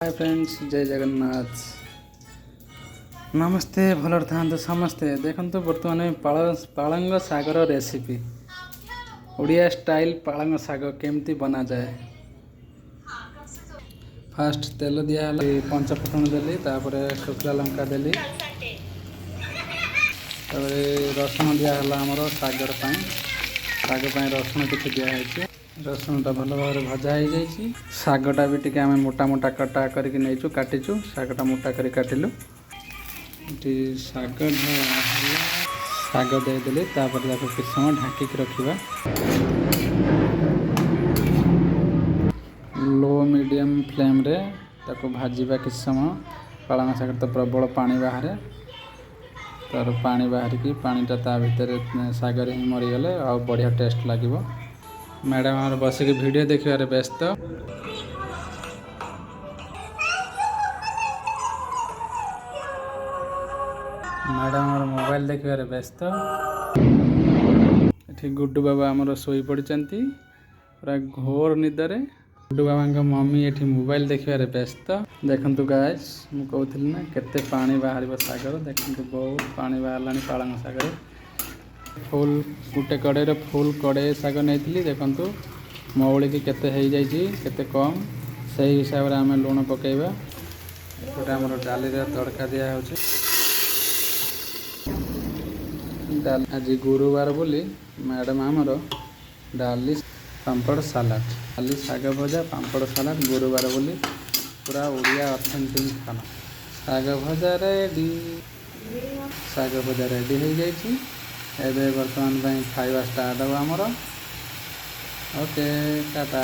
Hi friends, जय जगन्नाथ। नमस्ते, भलर था समस्ते। देखो बर्तमान पालंग शागर रेसिपी ओडिया स्टाइल पालंग शाग केमती बना जाए। फास्ट तेल दिया पंच फुटन देली, शुखला लंका देली, रसुण दिहला आमर शागर शाग रसुण किसी दिखाई। रसुणटा भल भाव भजा हो जाए। शागटा भी टी आम मोटा मोटा कटा करके काटीचु। शागटा मोटा कर काटिलु। शाग शाग देदेली, किस समय ढाकिक रखा। लो मीडियम फ्लेम रे ताको भाजवा किस समय। पालंग शाग तो प्रबल पानी बाहर, तार पानी बाहर की पानीटा ता भितर शागर ही मरीगले आ बढ़िया टेस्ट लगे। मैडम आम बसिक वीडियो देखिबार व्यस्त। मैडम आम मोबाइल देखिबार व्यस्त। ये गुड्डू बाबा आमर शोई पड़ती पूरा घोर निदरे। गुड्डू बाबा मम्मी ये मोबाइल देखिबार व्यस्त। देखु गाइस, मु कहूली ना केते पानी बाहर शागर। देखो बहुत पानी बाहर पालंग शागर। फुल गोटे कड़े फुल कड़े शाग नहीं देखु मौली की केते हो जाइए, केते कम से हिसाब से आम लुण पकेबा। गोटे आम डाली तड़का दिया हो। आज गुरुवार बोली मैडम आमर डाली पापड़ सालाड, डाली शाग भजा पापड़ सालाड गुरुवार बोली पूरा ओडिया ऑथेंटिक खाना। शाग भजा रेडी, शाग भजा रेडी हो जाइए। एबे वर्तमान खाଇବା स्टार्ट हो आमर। ओके, टाटा।